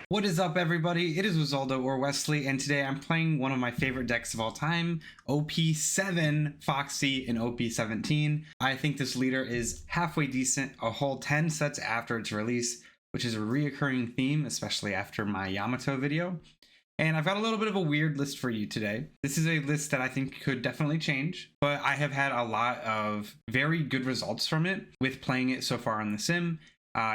What is up, everybody? It is Wizaldo or Wesley, and today I'm playing one of my favorite decks of all time, OP7 Foxy and OP17. I think this leader is halfway decent, a whole 10 sets after its release, which is a reoccurring theme, especially after my Yamato video. And I've got a little bit of a weird list for you today. This is a list that I think could definitely change, but I have had a lot of very good results from it with playing it so far on the sim.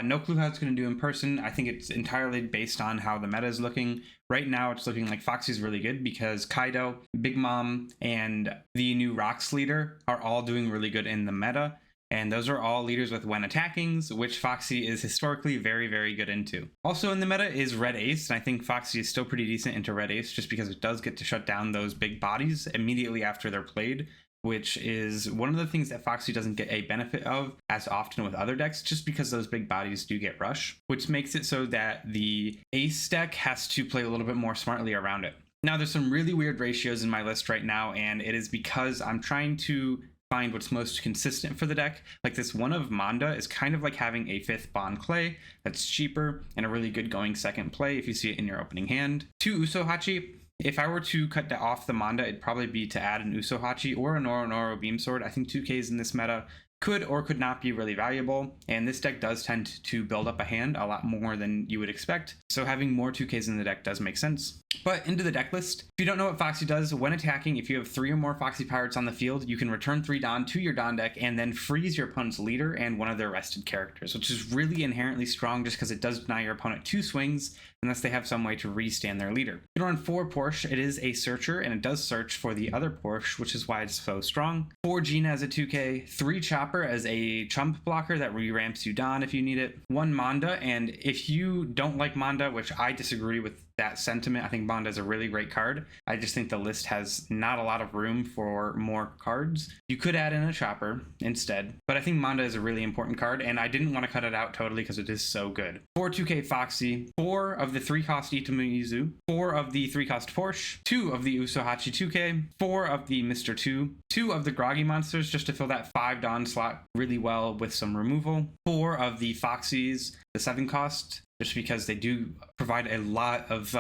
No clue how it's going to do in person. I think it's entirely based on how the meta is looking. Right now, it's looking like Foxy's really good because Kaido, Big Mom, and the new Rocks leader are all doing really good in the meta. And those are all leaders with when attackings, which Foxy is historically very, very good into. Also in the meta is Red Ace, and I think Foxy is still pretty decent into Red Ace just because it does get to shut down those big bodies immediately after they're played, which is one of the things that Foxy doesn't get a benefit of as often with other decks, just because those big bodies do get rush, which makes it so that the Ace deck has to play a little bit more smartly around it. Now, there's some really weird ratios in my list right now, and it is because I'm trying to find what's most consistent for the deck. Like this one of Manda is kind of like having a 5th Bond Clay that's cheaper and a really good going second play if you see it in your opening hand. 2 Usohachi. If I were to cut off the Manda, it'd probably be to add an Usohachi or a Noro Beam Sword. I think 2Ks in this meta could or could not be really valuable, and this deck does tend to build up a hand a lot more than you would expect, so having more 2Ks in the deck does make sense. But into the deck list, if you don't know what Foxy does, when attacking, if you have 3 or more Foxy Pirates on the field, you can return 3 Don to your Don deck and then freeze your opponent's leader and one of their rested characters, which is really inherently strong just because it does deny your opponent 2 swings unless they have some way to restand their leader. You can run 4 Porsche. It is a searcher, and it does search for the other Porsche, which is why it's so strong. 4 Gina as a 2K, 3 Chopper as a chump blocker that re-ramps you Don if you need it, 1 Manda, and if you don't like Manda, which I disagree with that sentiment, I think Manda is a really great card. I just think the list has not a lot of room for more cards. You could add in a Chopper instead, but I think Manda is a really important card, and I didn't want to cut it out totally because it is so good. 4 2K Foxy, 4 of the 3-cost Itamizu, 4 of the 3-cost Porsche, 2 of the Usohachi 2K, 4 of the Mr. 2, 2 of the Groggy Monsters just to fill that 5 Don slot really well with some removal, 4 of the Foxys, the 7-cost, just because they do provide a lot of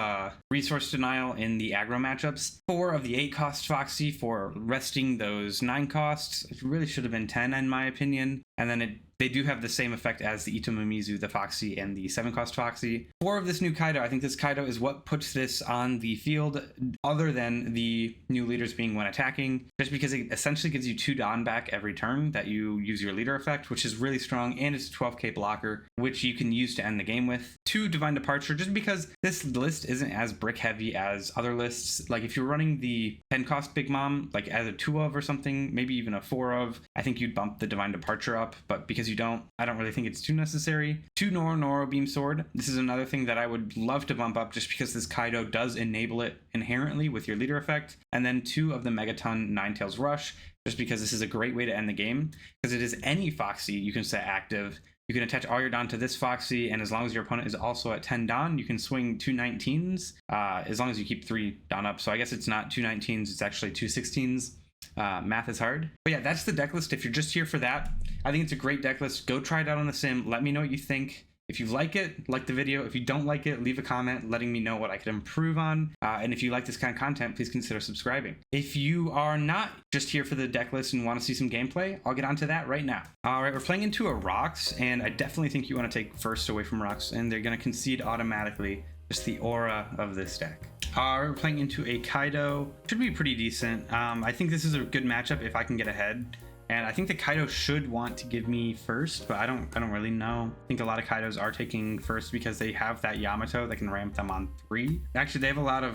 resource denial in the aggro matchups. 4 of the 8-cost Foxy for resting those 9 costs. It really should have been 10 in my opinion. And then they do have the same effect as the Itamizu, the Foxy, and the 7-cost Foxy. 4 of this new Kaido. I think this Kaido is what puts this on the field other than the new leaders being when attacking, just because it essentially gives you 2 Don back every turn that you use your leader effect, which is really strong, and it's a 12k blocker, which you can use to end the game with. 2 Divine Departure, just because this list isn't as brick heavy as other lists. Like if you're running the 10-cost Big Mom, like as a 2 of or something, maybe even a 4 of, I think you'd bump the Divine Departure up, but because you don't, I don't really think it's too necessary. 2 Noro Beam Sword. This is another thing that I would love to bump up just because this Kaido does enable it inherently with your leader effect. And then 2 of the Megaton Ninetales Rush, just because this is a great way to end the game, because it is any Foxy you can set active. You can attach all your Don to this Foxy, and as long as your opponent is also at 10 Don, you can swing 2 19s, as long as you keep 3 Don up. So I guess it's not 2 19s, it's actually 2 16s. Math is hard. But yeah, that's the deck list. If you're just here for that, I think it's a great deck list. Go try it out on the sim. Let me know what you think. If you like it, like the video. If you don't like it, leave a comment letting me know what I could improve on. And if you like this kind of content, please consider subscribing. If you are not just here for the deck list and want to see some gameplay, I'll get onto that right now. All right, we're playing into a Rocks, and I definitely think you want to take first away from Rocks, and they're going to concede automatically. Just the aura of this deck. We're playing into a Kaido. Should be pretty decent. I think this is a good matchup if I can get ahead. And I think the Kaido should want to give me first, but I don't really know. I think a lot of Kaidos are taking first because they have that Yamato that can ramp them on 3. Actually, they have a lot of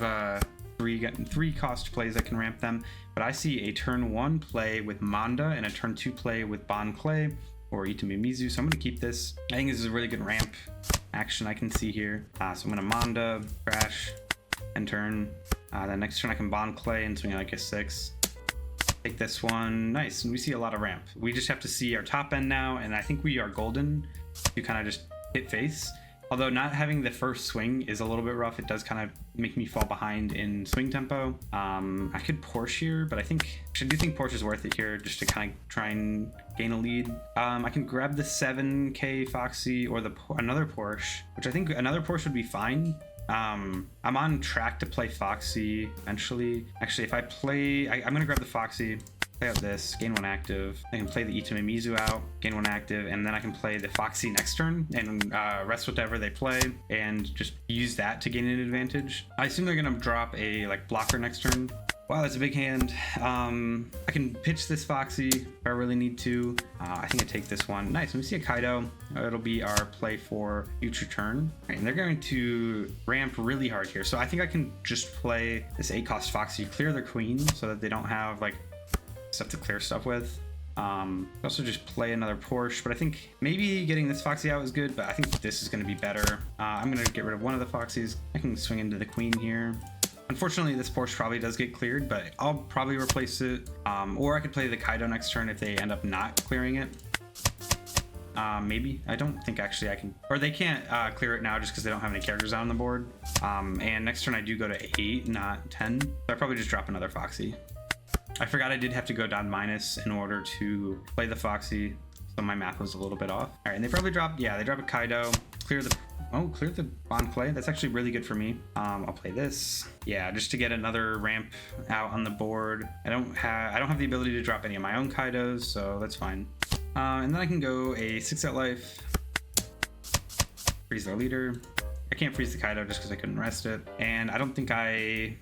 3-cost plays that can ramp them, but I see a turn 1 play with Manda and a turn 2 play with Bond Clay or Itamizu, so I'm going to keep this. I think this is a really good ramp action I can see here. So I'm going to Manda, crash, and turn. Then next turn I can Bond Clay and swing like a 6. Take this one. Nice. And we see a lot of ramp. We just have to see our top end now, and I think we are golden to kind of just hit face. Although not having the first swing is a little bit rough. It does kind of make me fall behind in swing tempo. I could Porsche here, but I do think Porsche is worth it here just to kind of try and gain a lead. I can grab the 7K Foxy or another Porsche, which I think another Porsche would be fine. I'm on track to play Foxy eventually. Actually, if I play, I'm gonna grab the Foxy, play out this, gain 1 active. I can play the Itamizu out, gain 1 active, and then I can play the Foxy next turn and rest whatever they play and just use that to gain an advantage. I assume they're gonna drop a like blocker next turn. Wow, that's a big hand. I can pitch this Foxy if I really need to. I think I take this one. Nice, let me see a Kaido. It'll be our play for future turn. All right, and they're going to ramp really hard here. So I think I can just play this 8-cost Foxy, clear their queen so that they don't have like stuff to clear stuff with. Also just play another Porsche, but I think maybe getting this Foxy out is good, but I think this is gonna be better. I'm gonna get rid of one of the Foxys. I can swing into the queen here. Unfortunately, this Porsche probably does get cleared, but I'll probably replace it. Or I could play the Kaido next turn if they end up not clearing it. Maybe. I don't think actually I can, or they can't clear it now just because they don't have any characters out on the board. And next turn I do go to 8, not 10. So I probably just drop another Foxy. I forgot I did have to go down minus in order to play the Foxy, so my math was a little bit off. All right, and they probably drop, yeah, they drop a Kaido, clear the bond play. That's actually really good for me. I'll play this. Yeah, just to get another ramp out on the board. I don't have the ability to drop any of my own Kaidos, so that's fine. And then I can go a 6-out life, freeze their leader. I can't freeze the Kaido just because I couldn't rest it, and I don't think I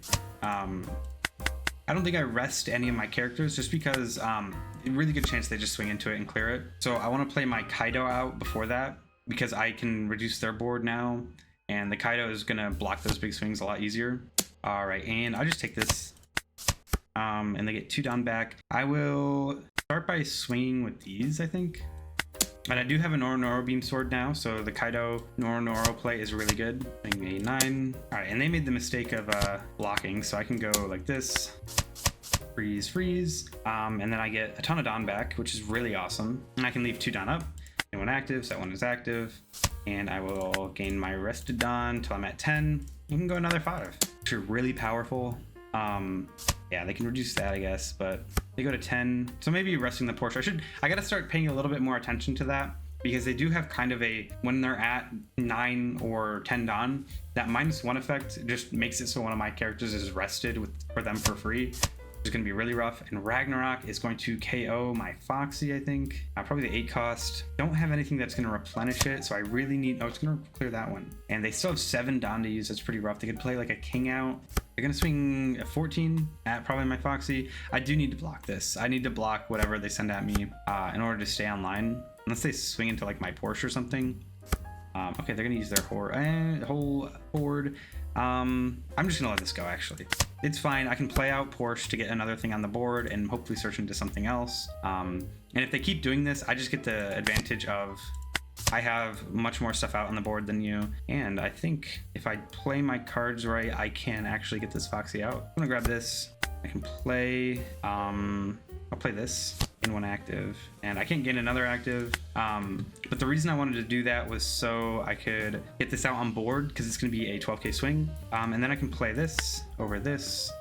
rest any of my characters just because a really good chance they just swing into it and clear it. So I want to play my Kaido out before that because I can reduce their board now, and the Kaido is going to block those big swings a lot easier. All right, and I'll just take this, and they get 2 down back. I will start by swinging with these, I think. And I do have a Noro Beam Sword now, so the Kaido Noro play is really good. Swing a 9. All right, and they made the mistake of blocking, so I can go like this, freeze, and then I get a ton of Don back, which is really awesome. And I can leave 2 Don up, and 1 active, so that one is active, and I will gain my rested Don until I'm at 10. You can go another 5, which are really powerful. Yeah, they can reduce that, I guess, but they go to 10. So maybe resting the Porsche. I gotta start paying a little bit more attention to that because they do have kind of when they're at 9 or 10 Don, that -1 effect just makes it so one of my characters is rested for them for free. It's gonna be really rough, and Ragnarok is going to KO my Foxy, I think. Probably the 8 cost. Don't have anything that's gonna replenish it, so I really need, it's gonna clear that one. And they still have 7 Don to use, that's pretty rough. They could play like a king out. They're gonna swing a 14 at probably my Foxy. I do need to block this. I need to block whatever they send at me in order to stay online. Unless they swing into like my Porsche or something. Okay, they're gonna use their whole board. I'm just gonna let this go, actually. It's fine. I can play out Porsche to get another thing on the board and hopefully search into something else. And if they keep doing this, I just get the advantage of I have much more stuff out on the board than you. And I think if I play my cards right, I can actually get this Foxy out. I'm gonna grab this. I can play, I'll play this in 1 active, and I can't gain another active. But the reason I wanted to do that was so I could get this out on board because it's gonna be a 12K swing. And then I can play this over this.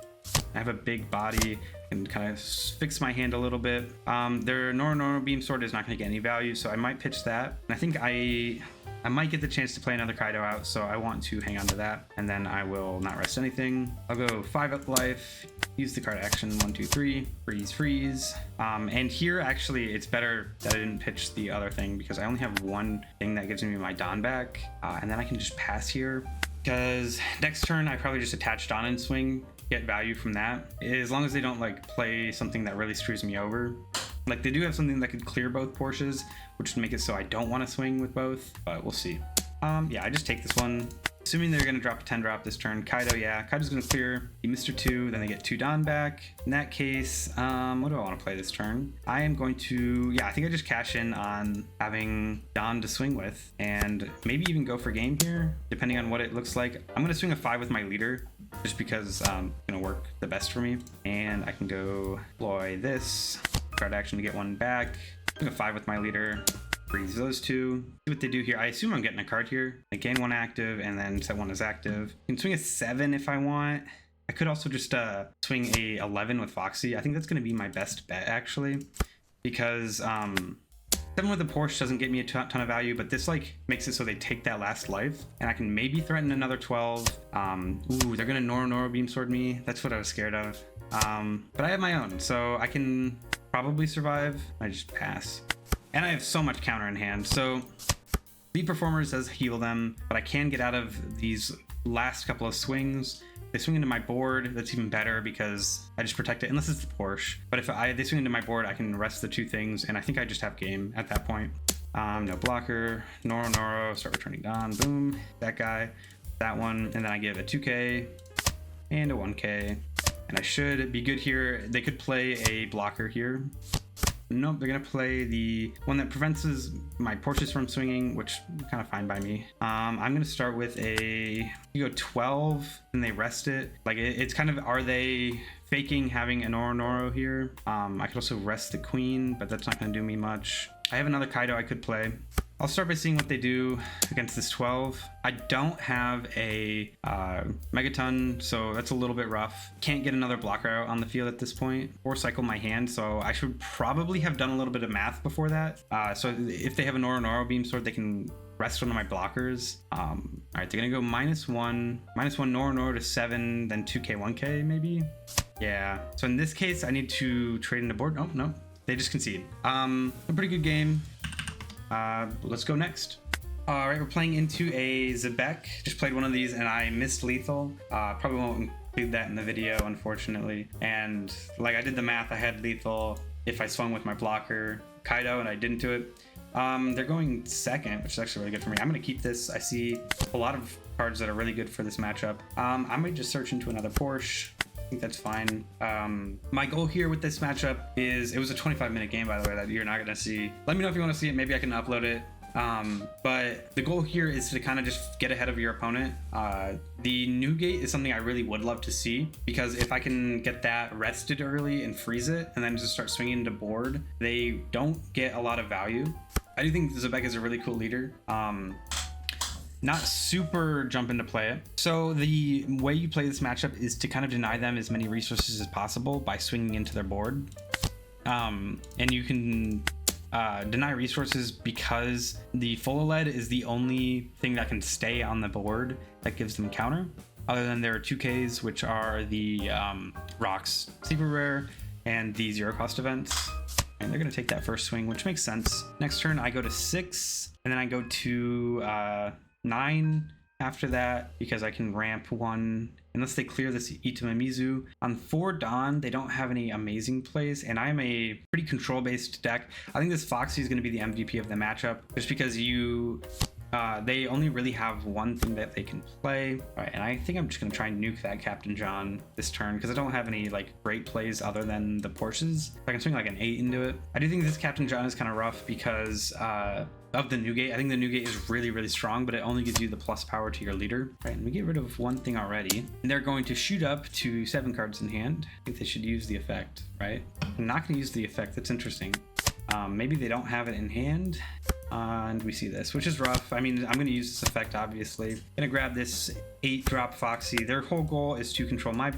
I have a big body and kind of fix my hand a little bit. Their Noro Beam Sword is not going to get any value, so I might pitch that. And I think I might get the chance to play another Kaido out, so I want to hang on to that. And then I will not rest anything. I'll go 5-up life, use the card action 1, 2, 3, freeze. And here, actually, it's better that I didn't pitch the other thing because I only have 1 thing that gives me my Don back. And then I can just pass here because next turn I probably just attach Don and swing, get value from that, as long as they don't like play something that really screws me over. Like they do have something that could clear both Porsches, which would make it so I don't want to swing with both, but we'll see. Yeah, I just take this one, assuming they're gonna drop a 10 drop this turn. Kaido, yeah, Kaido's gonna clear. He Mr. 2, then they get 2 Don back. In that case, what do I want to play this turn? I am going to, yeah, I think I just cash in on having Don to swing with, and maybe even go for game here, depending on what it looks like. I'm gonna swing a 5 with my leader, just because it's gonna work the best for me. And I can go deploy this card action to get 1 back. Swing a 5 with my leader. freeze those two. See what they do here. I assume I'm getting a card here. I gain 1 active and then set 1 as active. I can swing a 7 if I want. I could also just swing a 11 with Foxy. I think that's going to be my best bet actually, because 7 with the Porsche doesn't get me a ton of value, but this like makes it so they take that last life, and I can maybe threaten another 12. Ooh, they're gonna Noro Beam Sword me. That's what I was scared of. But I have my own, so I can probably survive. I just pass, and I have so much counter in hand. So Lead Performers does heal them, but I can get out of these last couple of swings. They swing into my board, that's even better because I just protect it, unless it's the Porsche. But if they swing into my board, I can rest the 2 things, and I think I just have game at that point. No blocker, Noro, start returning Don, boom, that guy, that one, and then I give a 2k and a 1k, and I should be good here. They could play a blocker here. Nope, they're gonna play the one that prevents my Porsches from swinging, which is kind of fine by me. I'm gonna start with you go 12 and they rest it. Like it's kind of, are they faking having a Noro here? I could also rest the queen, but that's not gonna do me much. I have another Kaido I could play. I'll start by seeing what they do against this 12. I don't have a Megaton, so that's a little bit rough. Can't get another blocker out on the field at this point, or cycle my hand, so I should probably have done a little bit of math before that. So if they have a Noro Beam Sword, they can rest one of my blockers. All right, they're gonna go -1 Noro to 7, then 2k 1k maybe. Yeah, so in this case I need to trade in the board. Oh no, they just concede. A pretty good game. Let's go next. All right, we're playing into a Zebek. Just played one of these and I missed lethal. Probably won't include that in the video, unfortunately. And like I did the math, I had lethal if I swung with my blocker Kaido, and I didn't do it. They're going second, which is actually really good for me. I'm gonna keep this. I see a lot of cards that are really good for this matchup. I might just search into another Porsche. I think that's fine. My goal here with this matchup is, it was a 25-minute game, by the way, that you're not gonna see. Let me know if you want to see it. Maybe I can upload it. But the goal here is to kind of just get ahead of your opponent. The new gate is something I really would love to see, because if I can get that rested early and freeze it and then just start swinging into board, they don't get a lot of value. I do think Zebek is a really cool leader. Not super jump into play it. So the way you play this matchup is to kind of deny them as many resources as possible by swinging into their board. And you can deny resources because the full lead is the only thing that can stay on the board that gives them counter, other than their 2Ks, which are the rocks super rare and the 0 cost events. And they're gonna take that first swing, which makes sense. Next turn I go to 6, and then I go to 9 after that, because I can ramp 1 unless they clear this Itamamizu. On 4 Dawn, they don't have any amazing plays, and I am a pretty control-based deck. I think this Foxy is going to be the MVP of the matchup, just because they only really have one thing that they can play. All right, and I think I'm just going to try and nuke that Captain John this turn, because I don't have any like great plays other than the Porsches. I can swing like an 8 into it. I do think this Captain John is kind of rough because of the new gate. I think the new gate is really, really strong, but it only gives you the plus power to your leader. All right, and we get rid of one thing already. And they're going to shoot up to 7 cards in hand. I think they should use the effect, right? I'm not going to use the effect. That's interesting. Maybe they don't have it in hand. And we see this, which is rough. I mean, I'm going to use this effect, obviously. Going to grab this 8-drop Foxy. Their whole goal is to control my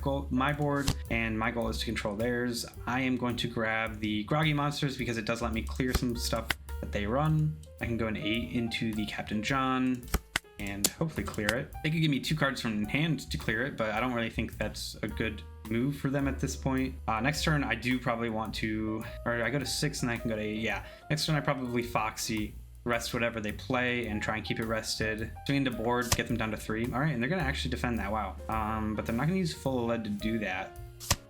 board, and my goal is to control theirs. I am going to grab the Groggy Monsters because it does let me clear some stuff that they run. I can go an 8 into the Captain John and hopefully clear it. They could give me 2 cards from hand to clear it, but I don't really think that's a good move for them at this point. Next turn, I do probably want to, or I go to 6 and I can go to 8. Yeah, next turn I probably Foxy, rest whatever they play and try and keep it rested. Swing into board, get them down to 3. All right, and they're gonna actually defend that, wow. But they're not gonna use full lead to do that.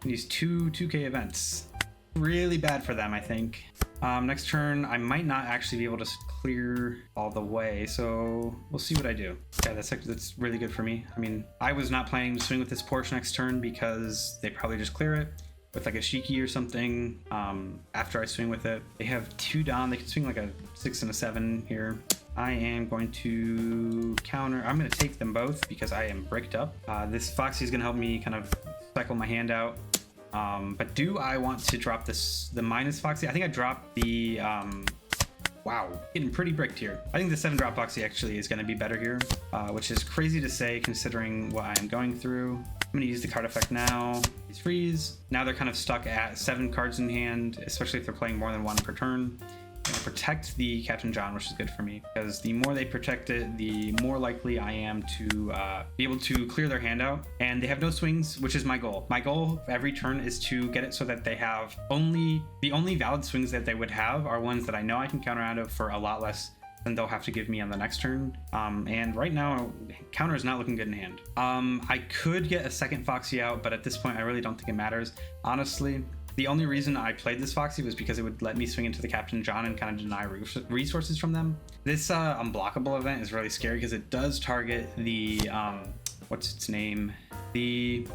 Use 2 2K events. Really bad for them, I think. Next turn, I might not actually be able to clear all the way, so we'll see what I do. Okay, that's really good for me. I mean, I was not planning to swing with this Porsche next turn because they probably just clear it with like a Shiki or something after I swing with it. They have 2 down. They can swing like a 6 and a 7 here. I am going to counter. I'm going to take them both because I am bricked up. This Foxy is going to help me kind of cycle my hand out. But do I want to drop the minus Foxy? I think I dropped the Wow, getting pretty bricked here. I think the 7-drop Foxy actually is going to be better here, which is crazy to say considering what I'm going through. I'm going to use the card effect now. These freeze. Now they're kind of stuck at 7 cards in hand, especially if they're playing more than 1 per turn. Protect the Captain John, which is good for me, because the more they protect it, the more likely I am to be able to clear their hand out. And they have no swings, which is my goal. My goal every turn is to get it so that they have the only valid swings that they would have are ones that I know I can counter out of for a lot less than they'll have to give me on the next turn. And right now, counter is not looking good in hand. I could get a second Foxy out, but at this point, I really don't think it matters. Honestly, the only reason I played this Foxy was because it would let me swing into the Captain John and kind of deny resources from them. This unblockable event is really scary because it does target the, what's its name? The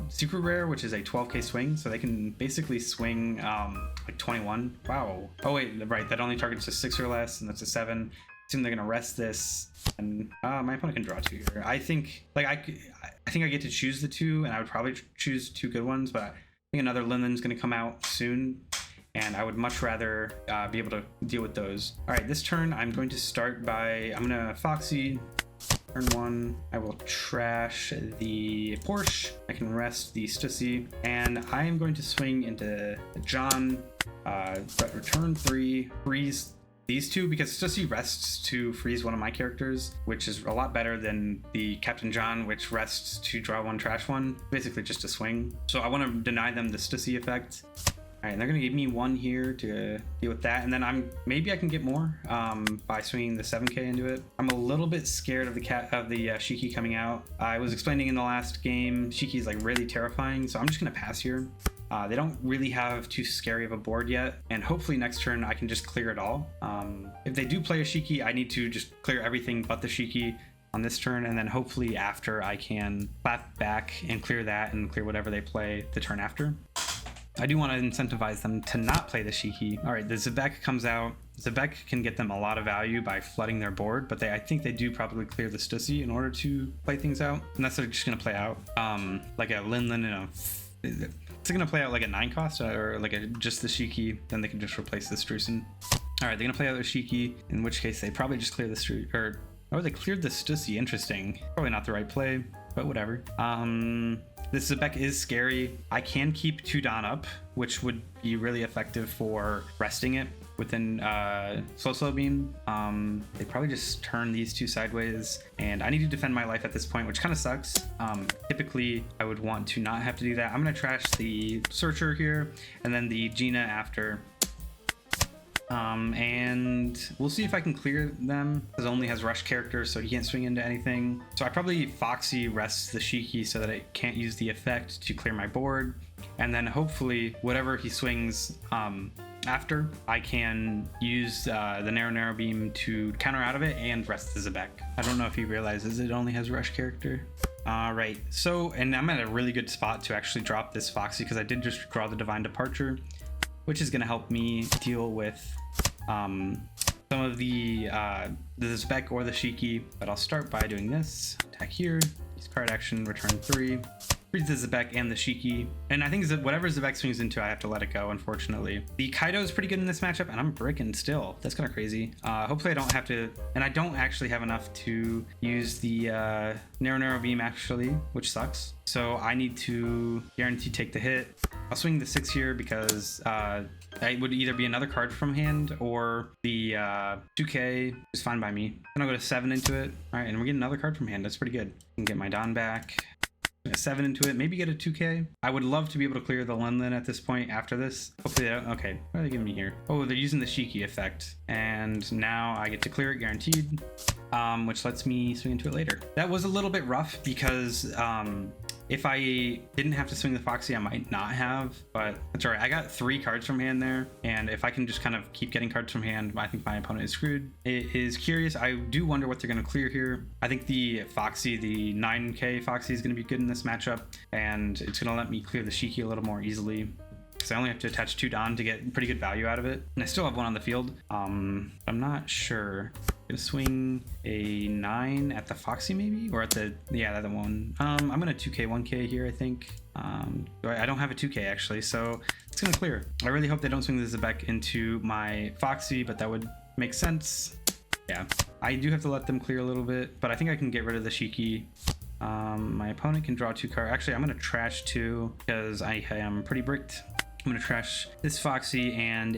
Secret Rare, which is a 12k swing, so they can basically swing like 21. Wow. Oh wait, right, that only targets a 6 or less, and that's a 7. Assume they're gonna rest this, and my opponent can draw 2 here. I think, like, I think I get to choose the 2, and I would probably choose 2 good ones, but I think another Linden's going to come out soon, and I would much rather be able to deal with those. All right, this turn I'm going to start by, I'm going to Foxy. Turn 1, I will trash the Porsche. I can rest the Stussy, and I am going to swing into John, but return 3, freeze these 2, because Stussy rests to freeze one of my characters, which is a lot better than the Captain John, which rests to draw 1, trash 1. Basically just a swing. So I want to deny them the Stussy effect. All right, and they're going to give me 1 here to deal with that, and then maybe I can get more by swinging the 7k into it. I'm a little bit scared of the Shiki coming out. I was explaining in the last game, Shiki is like really terrifying, so I'm just going to pass here. They don't really have too scary of a board yet, and hopefully next turn I can just clear it all. If they do play a Shiki, I need to just clear everything but the Shiki on this turn, and then hopefully after I can clap back and clear that and clear whatever they play the turn after. I do want to incentivize them to not play the Shiki. All right, the Zebek comes out. Zebek can get them a lot of value by flooding their board, but I think they do probably clear the Stussy in order to play things out, and that's what they're just going to play out. Like a Linlin and a... It's gonna play out like a 9 cost or like just the Shiki, then they can just replace the Strusen. All right, they're gonna play out their Shiki, in which case they probably just clear the they cleared the Stussy. Interesting. Probably not the right play, but whatever. This Zebek is scary. I can keep 2 Don up, which would be really effective for resting it within slow beam. They probably just turn these 2 sideways, and I need to defend my life at this point, which kind of sucks. Typically I would want to not have to do that. I'm gonna trash the Searcher here and then the Gina after, and we'll see if I can clear them, because it only has rush characters, so he can't swing into anything. So I probably Foxy rests the Shiki so that it can't use the effect to clear my board, and then hopefully whatever he swings after, I can use the narrow beam to counter out of it and rest the Zebek. I don't know if he realizes it only has rush character. Right, so, and I'm at a really good spot to actually drop this Foxy, because I did just draw the Divine Departure, which is going to help me deal with some of the Zebek or the Shiki. But I'll start by doing this. Attack here, use card action, return 3. Freeze the Zebek and the Shiki. And I think that whatever Zebek swings into, I have to let it go, unfortunately. The Kaido is pretty good in this matchup, and I'm bricking still. That's kind of crazy. Hopefully I don't have to, and I don't actually have enough to use the narrow beam, actually, which sucks. So I need to guarantee take the hit. I'll swing the 6 here because it would either be another card from hand or the 2k is fine by me. Then I'll go to 7 into it. All right, and we get another card from hand. That's pretty good. I can get my Don back. A 7 into it, maybe get a 2k. I would love to be able to clear the Lenlin at this point after this. Hopefully they don't. Okay, what are they giving me here? Oh, they're using the Shiki effect, and now I get to clear it guaranteed, which lets me swing into it later. That was a little bit rough because if I didn't have to swing the Foxy, I might not have, but that's all right. I got 3 cards from hand there, and if I can just kind of keep getting cards from hand, I think my opponent is screwed. It is curious. I do wonder what they're going to clear here. I think the Foxy, the 9k Foxy, is going to be good in this matchup, and it's going to let me clear the Shiki a little more easily, because I only have to attach 2 Don to get pretty good value out of it, and I still have 1 on the field. I'm not sure. Gonna swing a 9 at the Foxy, maybe, or at the, yeah, that one. I'm gonna 2k 1k here, I think. I don't have a 2k actually, so it's gonna clear. I really hope they don't swing the Zebek into my Foxy, but that would Makes sense. Yeah, I do have to let them clear a little bit, but I think I can get rid of the Shiki. My opponent can draw 2 cards. Actually, I'm going to trash 2 because I am pretty bricked. I'm going to trash this Foxy and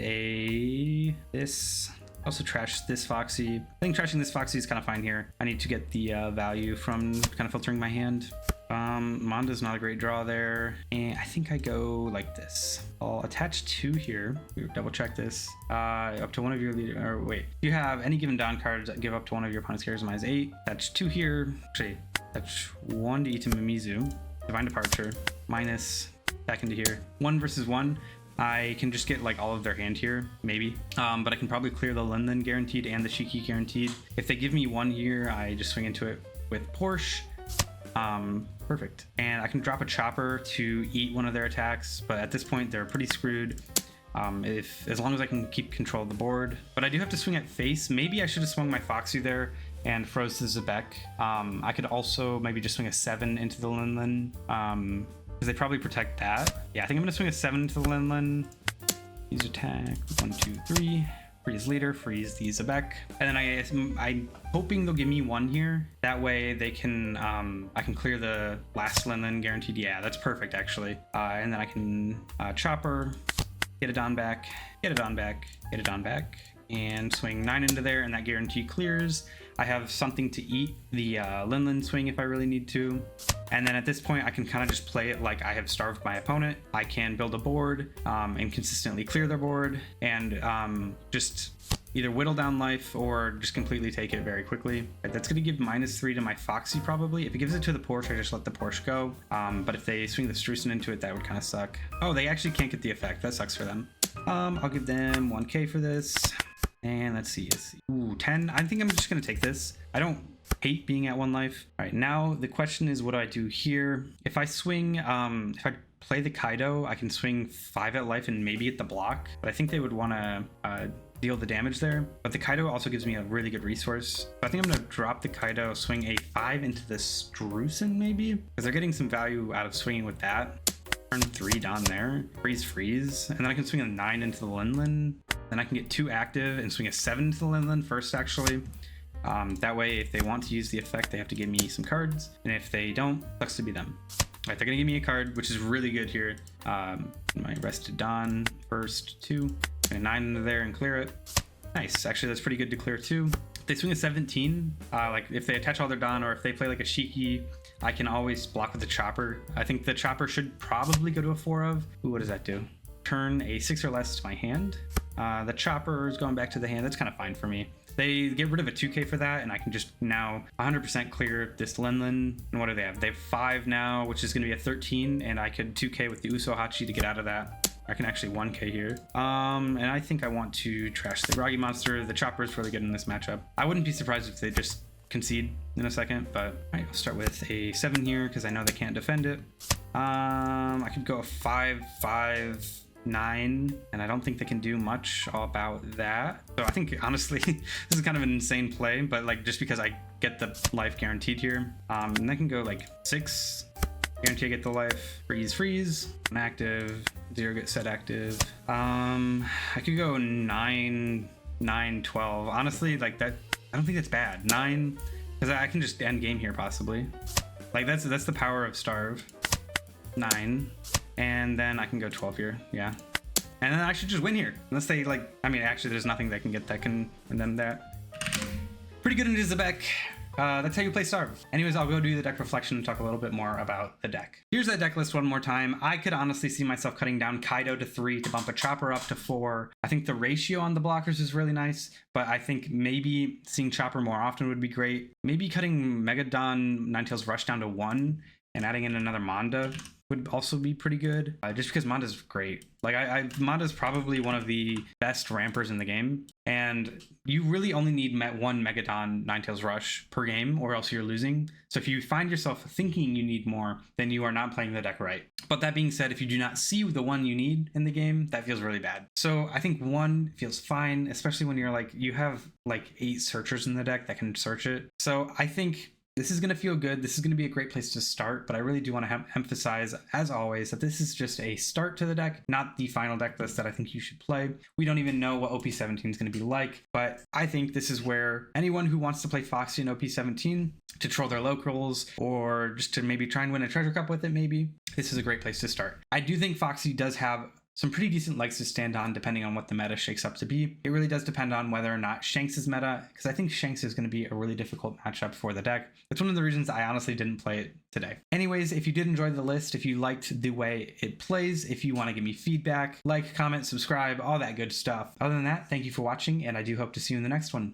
this. Also trash this Foxy. I think trashing this Foxy is kind of fine here. I need to get the value from kind of filtering my hand. Manda's not a great draw there. And I think I go like this. I'll attach 2 here. Double check this. Up to one of your leader, or wait. If you have any given Dawn cards that give up to one of your opponent's characters minus 8. Attach 2 here. Actually, attach 1 to Mimizu. Divine Departure. Minus back into here. 1 versus 1. I can just get like all of their hand here, maybe. But I can probably clear the Linlin guaranteed and the Shiki guaranteed. If they give me 1 here, I just swing into it with Porsche. Perfect. And I can drop a Chopper to eat one of their attacks, but at this point they're pretty screwed. As long as I can keep control of the board. But I do have to swing at face. Maybe I should have swung my Foxy there and froze the Zebek. I could also maybe just swing a 7 into the Linlin. Because they probably protect that. Yeah, I think I'm gonna swing a 7 into the Linlin. Use attack. 1, 2, 3. Freeze leader, freeze the Zebek. And then I'm hoping they'll give me 1 here. That way they can, I can clear the last Linlin guaranteed. Yeah, that's perfect actually. And then I can Chopper, get a Dawn back, get a Dawn back, get a Dawn back, and swing 9 into there, and that guarantee clears. I have something to eat the Linlin swing if I really need to. And then at this point, I can kind of just play it like I have starved my opponent. I can build a board and consistently clear their board and just either whittle down life or just completely take it very quickly. That's going to give -3 to my Foxy probably. If it gives it to the Porsche, I just let the Porsche go. But if they swing the Strusen into it, that would kind of suck. Oh, they actually can't get the effect. That sucks for them. I'll give them 1K for this. And let's see. Ooh, 10. I think I'm just going to take this. I don't hate being at 1 life. All right, now the question is, what do I do here? If I swing, if I play the Kaido, I can swing 5 at life and maybe hit the block. But I think they would want to deal the damage there. But the Kaido also gives me a really good resource. So I think I'm going to drop the Kaido, swing a 5 into the Strusen maybe, because they're getting some value out of swinging with that. Turn 3 down there, freeze, and then I can swing a 9 into the Linlin. Then I can get 2 active and swing a 7 into the Linlin first, actually. That way, if they want to use the effect, they have to give me some cards, and if they don't, sucks to be them. All right, they're gonna give me a card, which is really good here. My Rested Dawn first, 2, and a 9 into there and clear it. Nice, actually that's pretty good to clear too. If they swing a 17, like if they attach all their Dawn or if they play like a Shiki, I can always block with the Chopper. I think the Chopper should probably go to a 4 of. Ooh, what does that do? Turn a 6 or less to my hand. The Chopper is going back to the hand. That's kind of fine for me. They get rid of a 2K for that, and I can just now 100% clear this Linlin. And what do they have? They have 5 now, which is going to be a 13, and I could 2K with the Usohachi to get out of that. I can actually 1K here. And I think I want to trash the Groggy Monster. The Chopper is really good in this matchup. I wouldn't be surprised if they just concede in a second, but all right, I'll start with a 7 here because I know they can't defend it. I could go a 5, 5, 9, and I don't think they can do much about that. So I think honestly this is kind of an insane play, but like just because I get the life guaranteed here, and I can go like 6, guarantee I get the life, freeze, inactive, 0 get set active. I could go 9, 12. Honestly, like that, I don't think that's bad. 9, because I can just end game here possibly. Like that's the power of starve. 9. And then I can go 12 here, yeah. And then I should just win here. Unless they like, I mean, actually there's nothing they can get that can win them that. Pretty good into Zebek. That's how you play Starve. Anyways, I'll go do the deck reflection and talk a little bit more about the deck. Here's that deck list one more time. I could honestly see myself cutting down Kaido to 3 to bump a Chopper up to 4. I think the ratio on the blockers is really nice, but I think maybe seeing Chopper more often would be great. Maybe cutting Megadon Ninetales Rush down to 1 and adding in another Manda would also be pretty good, just because Manda's great. Like Manda's probably one of the best rampers in the game, and you really only need 1 Megadon Ninetales Rush per game or else you're losing. So if you find yourself thinking you need more, then you are not playing the deck right. But that being said, if you do not see the 1 you need in the game, that feels really bad. So I think 1 feels fine, especially when you're like, you have like 8 searchers in the deck that can search it. So I think This is going to feel good. This is going to be a great place to start, but I really do want to emphasize, as always, that this is just a start to the deck, not the final deck list that I think you should play. We don't even know what OP17 is going to be like, but I think this is where anyone who wants to play Foxy and OP17 to troll their locals or just to maybe try and win a treasure cup with it, maybe, this is a great place to start. I do think Foxy does have some pretty decent legs to stand on depending on what the meta shakes up to be. It really does depend on whether or not Shanks is meta, because I think Shanks is going to be a really difficult matchup for the deck. That's one of the reasons I honestly didn't play it today. Anyways, if you did enjoy the list, if you liked the way it plays, if you want to give me feedback, like, comment, subscribe, all that good stuff. Other than that, thank you for watching, and I do hope to see you in the next one.